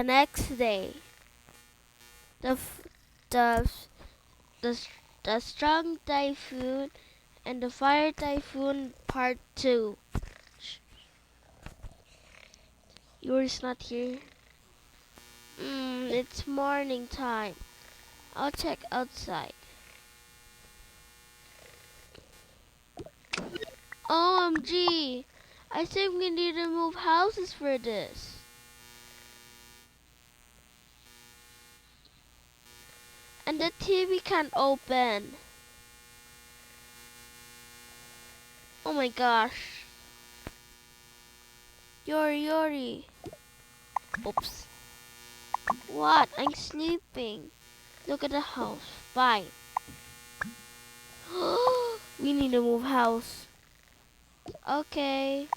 The next day, the f- the the, s- the strong typhoon and the fire typhoon part 2. Yours not here. It's morning time. I'll check outside. OMG! I think we need to move houses for this. And the TV can't open. Oh my gosh. Yori. Oops. What? I'm sleeping. Look at the house. Fine. We need to move house. Okay.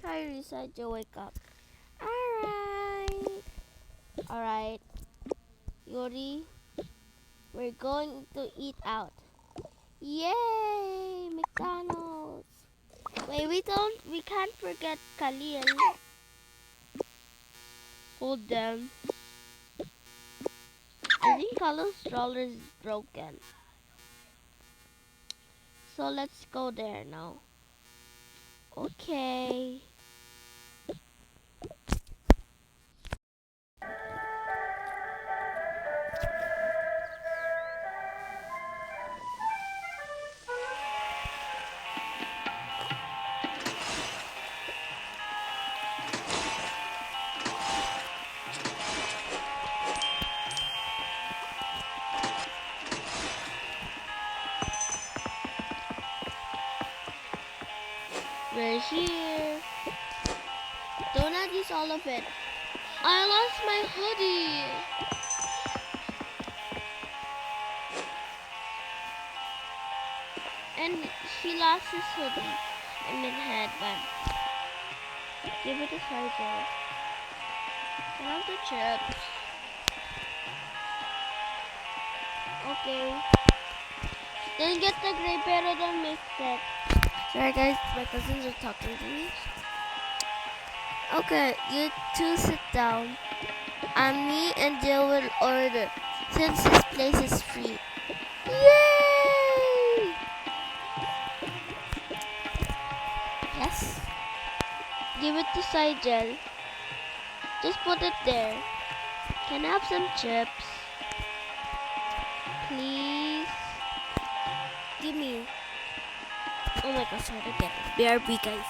Hi, Risa. You wake up. Alright. Yori, we're going to eat out. Yay! McDonald's. Wait, we can't forget Khalil. Hold them. I think Khalil's stroller is broken. So let's go there now. Okay. We're here. Do not use all of it. I lost my hoodie. And he lost his hoodie and then headband. Give it a charger. Can I have the chips? Okay. Then get the gray pero don't mix it. Sorry guys, my cousins are talking to me. Okay, you two sit down. And me and Jill will order since this place is free. Yay! Yes. Give it to Sigel. Just put it there. Can I have some chips? Please? Give me. Oh my gosh, how to get it. BRB guys.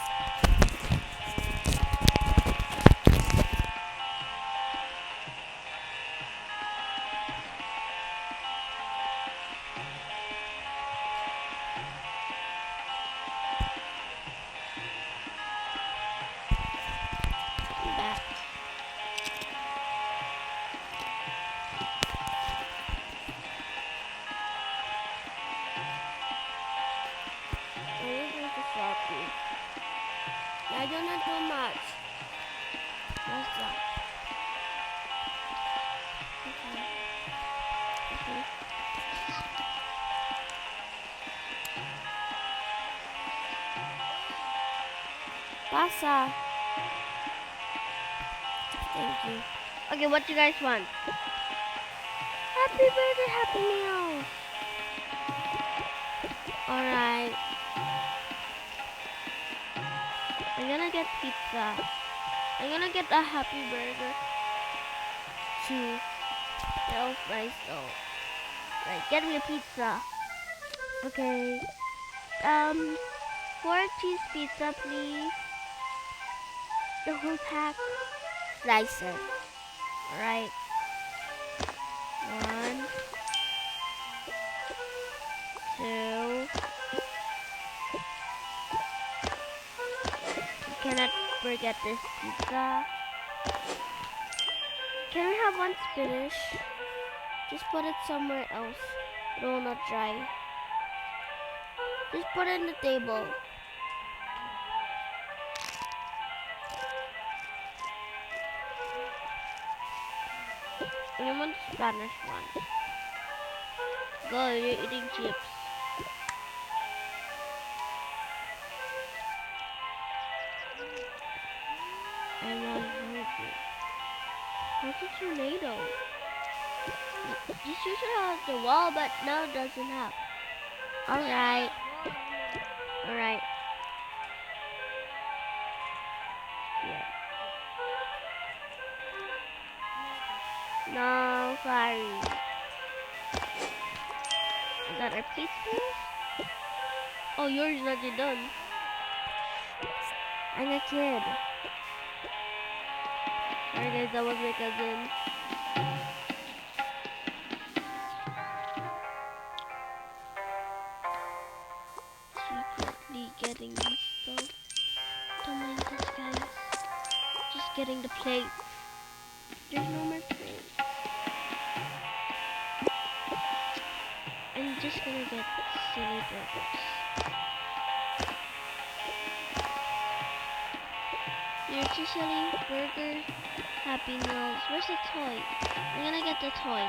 I'm back. I'm going to Shopee. I do not do much. What's that? Okay. Pasa. Thank you. Okay, what do you guys want? Happy birthday, Happy Meal. Alright. I'm gonna get pizza. I'm gonna get a Happy Burger. 2. No fries though. Right, get me a pizza. Okay. 4 cheese pizza, please. The whole pack. Slicer. Alright. 1, 2. Cannot forget this pizza. Can we have one spinach? Just put it somewhere else. It will not dry. Just put it on the table. And I want the Spanish one. Go, you're eating chips. I'm not hungry. What's a tornado? Just use it on the wall, but now it doesn't have. Alright. Alright. Yeah. No fire. Is that our peaceful? Oh, yours not yet done. I'm a kid. Sorry guys, that was my cousin. Secretly getting this stuff. Don't mind this, guys. Just getting the plates. There's no more plates. I'm just gonna get silly burgers. You're too silly burger, Happy Meals. Where's the toy? I'm gonna get the toy.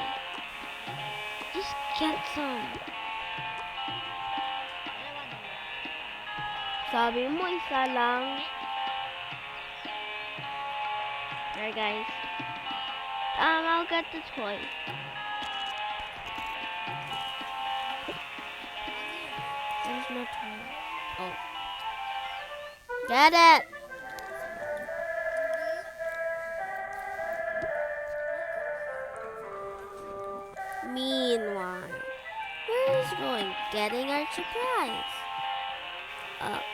Just get some. Sabi mo isa lang. Alright guys. I'll get the toy. There's no toy. Oh. Get it! Meanwhile, where is going? Getting our surprise. Alright.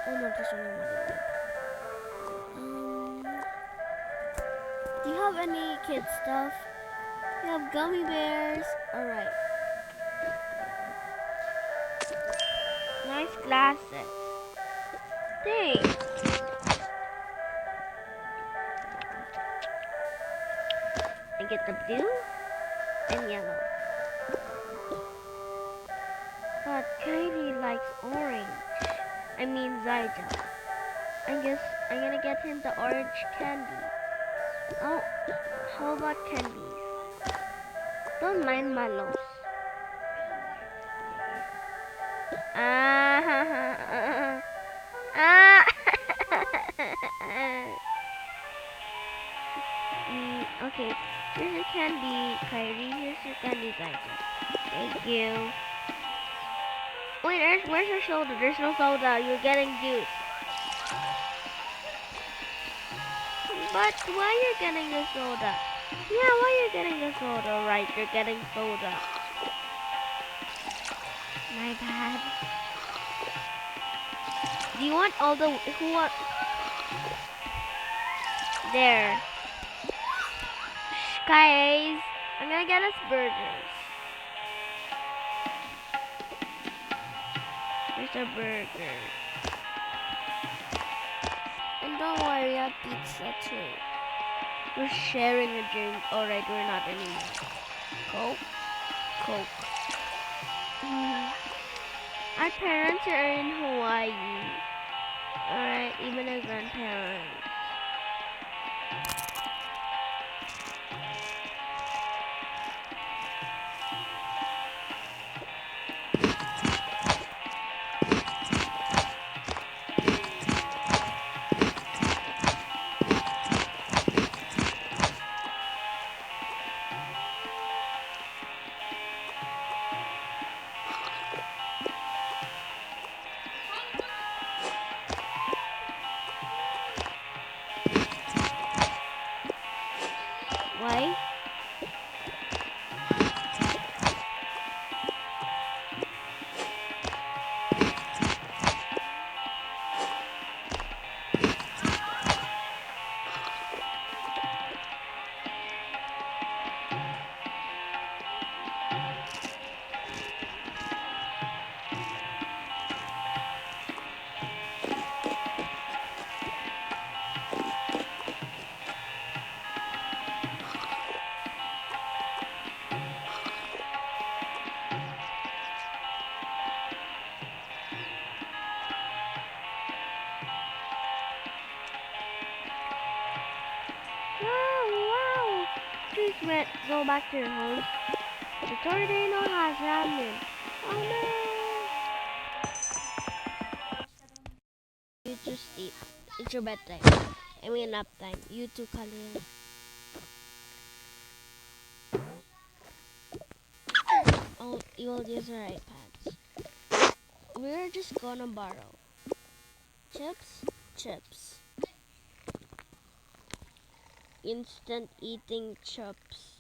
Oh no, there's only one. Do you have any kid stuff? You have gummy bears. Alright. Nice glasses. Thanks. I get the blue and yellow. But Kylie likes orange. I mean Zyja. I guess I'm gonna get him the orange candy. Oh, how about candies? Don't mind Malos. Okay, here's your candy, Kyrie. Here's your candy, Zyja. Thank you. Wait, where's your soda? There's no soda. You're getting juice. But why you're getting the soda? Yeah, why you're getting the soda? Right, you're getting soda. My bad. Do you want all the who want? There. Shh, guys, I'm gonna get us burgers. Here's a burger. And don't worry, I have pizza too. We're sharing a drink. Alright, we're not anymore. Coke. Coke. Our parents are in Hawaii. Alright, even our grandparents. please go back to your homes. The tornado has happened. Oh no! You just sleep. It's your bedtime. I mean nap time. You too, Khalil. Oh, you will use our iPads. We're just gonna borrow. Chips? Chips. Instant eating chips.